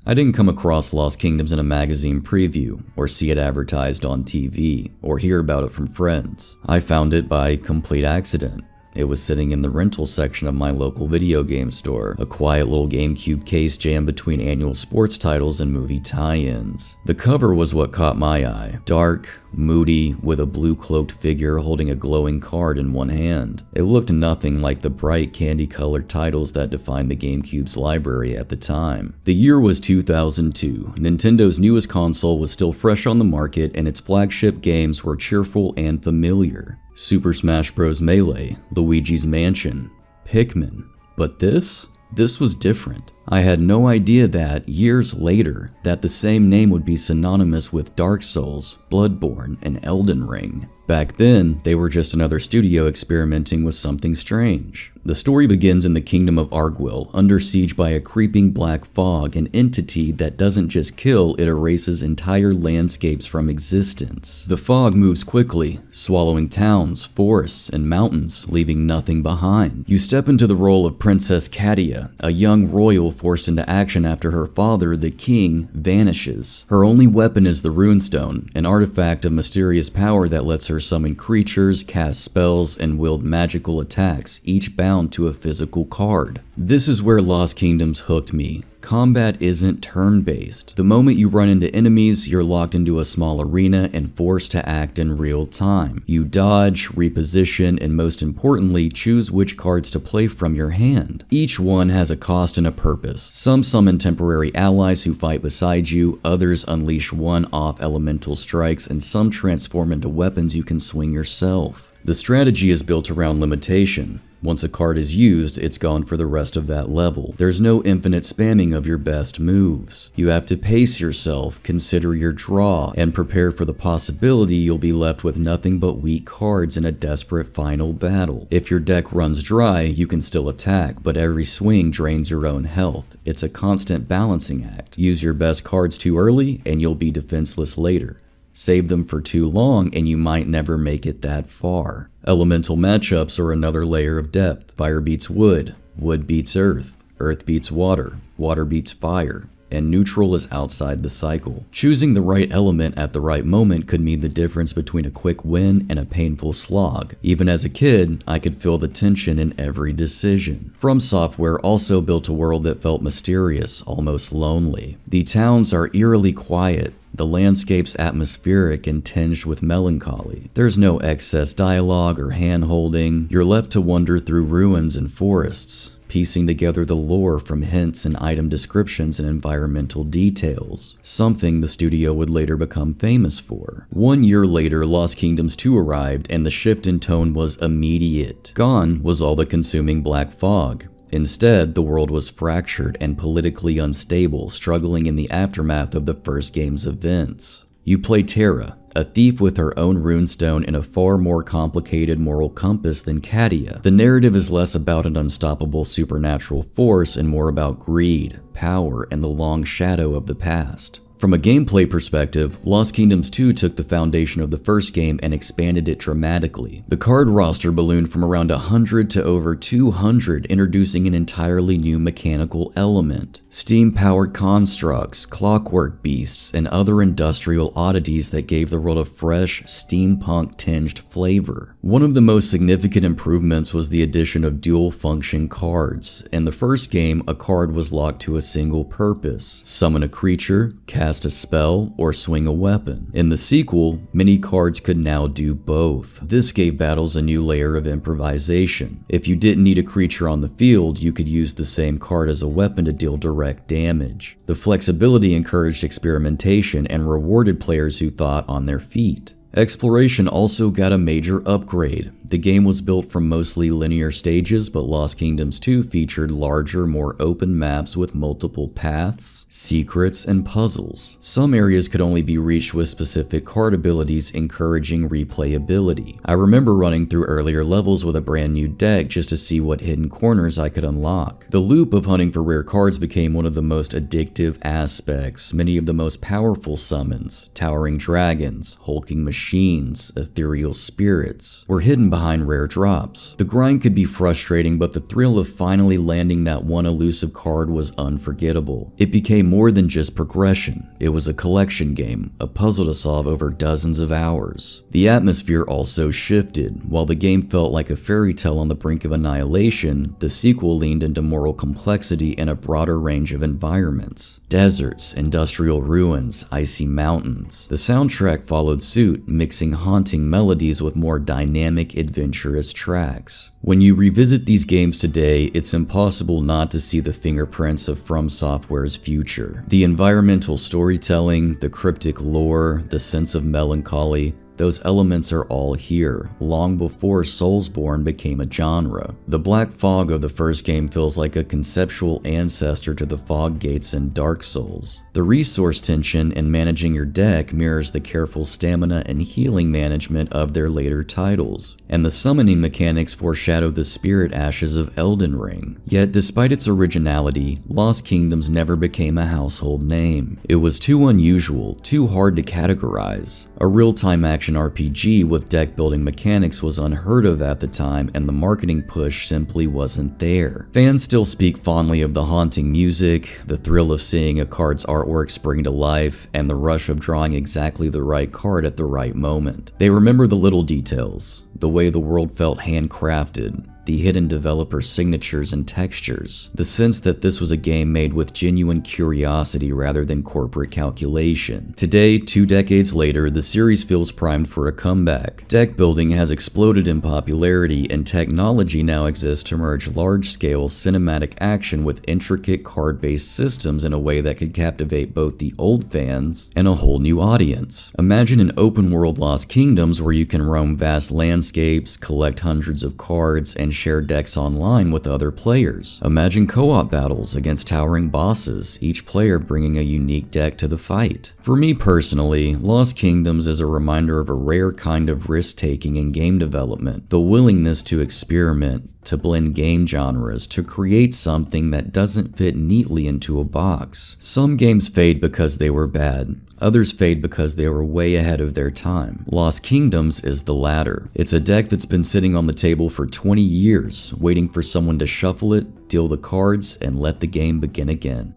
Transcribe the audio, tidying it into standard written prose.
I didn't come across Lost Kingdoms in a magazine preview, or see it advertised on TV, or hear about it from friends. I found it by complete accident. It was sitting in the rental section of my local video game store, a quiet little GameCube case jammed between annual sports titles and movie tie-ins. The cover was what caught my eye. Dark, moody, with a blue-cloaked figure holding a glowing card in one hand. It looked nothing like the bright candy-colored titles that defined the GameCube's library at the time. The year was 2002. Nintendo's newest console was still fresh on the market, and its flagship games were cheerful and familiar. Super Smash Bros. Melee, Luigi's Mansion, Pikmin. But this was different. I had no idea that, years later, that the same name would be synonymous with Dark Souls, Bloodborne, and Elden Ring. Back then, they were just another studio experimenting with something strange. The story begins in the kingdom of Arguil, under siege by a creeping black fog, an entity that doesn't just kill, it erases entire landscapes from existence. The fog moves quickly, swallowing towns, forests, and mountains, leaving nothing behind. You step into the role of Princess Katia, a young royal forced into action after her father, the king, vanishes. Her only weapon is the Runestone, an artifact of mysterious power that lets her summon creatures, cast spells, and wield magical attacks, each bound to a physical card. This is where Lost Kingdoms hooked me. Combat isn't turn-based. The moment you run into enemies, you're locked into a small arena and forced to act in real time. You dodge, reposition, and most importantly, choose which cards to play from your hand. Each one has a cost and a purpose. Some summon temporary allies who fight beside you, others unleash one-off elemental strikes, and some transform into weapons you can swing yourself. The strategy is built around limitation. Once a card is used, it's gone for the rest of that level. There's no infinite spamming of your best moves. You have to pace yourself, consider your draw, and prepare for the possibility you'll be left with nothing but weak cards in a desperate final battle. If your deck runs dry, you can still attack, but every swing drains your own health. It's a constant balancing act. Use your best cards too early, and you'll be defenseless later. Save them for too long and you might never make it that far. Elemental matchups are another layer of depth. Fire beats wood, wood beats earth, earth beats water, water beats fire, and neutral is outside the cycle. Choosing the right element at the right moment could mean the difference between a quick win and a painful slog. Even as a kid, I could feel the tension in every decision. FromSoftware also built a world that felt mysterious, almost lonely. The towns are eerily quiet. The landscape's atmospheric and tinged with melancholy. There's no excess dialogue or hand-holding. You're left to wander through ruins and forests, piecing together the lore from hints and item descriptions and environmental details, something the studio would later become famous for. 1 year later, Lost Kingdoms 2 arrived, and the shift in tone was immediate. Gone was all the consuming black fog. Instead, the world was fractured and politically unstable, struggling in the aftermath of the first game's events. You play Terra, a thief with her own runestone and a far more complicated moral compass than Katia. The narrative is less about an unstoppable supernatural force and more about greed, power, and the long shadow of the past. From a gameplay perspective, Lost Kingdoms 2 took the foundation of the first game and expanded it dramatically. The card roster ballooned from around 100 to over 200, introducing an entirely new mechanical element. Steam-powered constructs, clockwork beasts, and other industrial oddities that gave the world a fresh, steampunk-tinged flavor. One of the most significant improvements was the addition of dual-function cards. In the first game, a card was locked to a single purpose: summon a creature, cast a spell, or swing a weapon. In the sequel, many cards could now do both. This gave battles a new layer of improvisation. If you didn't need a creature on the field, you could use the same card as a weapon to deal direct damage. The flexibility encouraged experimentation and rewarded players who thought on their feet. Exploration also got a major upgrade. The game was built from mostly linear stages, but Lost Kingdoms 2 featured larger, more open maps with multiple paths, secrets, and puzzles. Some areas could only be reached with specific card abilities, encouraging replayability. I remember running through earlier levels with a brand new deck just to see what hidden corners I could unlock. The loop of hunting for rare cards became one of the most addictive aspects. Many of the most powerful summons, towering dragons, hulking machines, ethereal spirits, were hidden behind behind rare drops. The grind could be frustrating, but the thrill of finally landing that one elusive card was unforgettable. It became more than just progression. It was a collection game, a puzzle to solve over dozens of hours. The atmosphere also shifted. While the game felt like a fairy tale on the brink of annihilation, the sequel leaned into moral complexity and a broader range of environments. Deserts, industrial ruins, icy mountains. The soundtrack followed suit, mixing haunting melodies with more dynamic, adventurous tracks. When you revisit these games today, it's impossible not to see the fingerprints of FromSoftware's future. The environmental storytelling, the cryptic lore, the sense of melancholy, those elements are all here, long before Soulsborne became a genre. The black fog of the first game feels like a conceptual ancestor to the fog gates in Dark Souls. The resource tension in managing your deck mirrors the careful stamina and healing management of their later titles, and the summoning mechanics foreshadow the spirit ashes of Elden Ring. Yet despite its originality, Lost Kingdoms never became a household name. It was too unusual, too hard to categorize. A real-time action RPG with deck building mechanics was unheard of at the time, and the marketing push simply wasn't there. Fans still speak fondly of the haunting music, the thrill of seeing a card's artwork spring to life, and the rush of drawing exactly the right card at the right moment. They remember the little details, the way the world felt handcrafted, the hidden developer signatures and textures, the sense that this was a game made with genuine curiosity rather than corporate calculation. Today, 2 decades later, the series feels primed for a comeback. Deck building has exploded in popularity, and technology now exists to merge large-scale cinematic action with intricate card-based systems in a way that could captivate both the old fans and a whole new audience. Imagine an open-world Lost Kingdoms where you can roam vast landscapes, collect hundreds of cards, and share decks online with other players. Imagine co-op battles against towering bosses, each player bringing a unique deck to the fight. For me personally, Lost Kingdoms is a reminder of a rare kind of risk-taking in game development, the willingness to experiment, to blend game genres, to create something that doesn't fit neatly into a box. Some games fade because they were bad. Others fade because they were way ahead of their time. Lost Kingdoms is the latter. It's a deck that's been sitting on the table for 20 years, waiting for someone to shuffle it, deal the cards, and let the game begin again.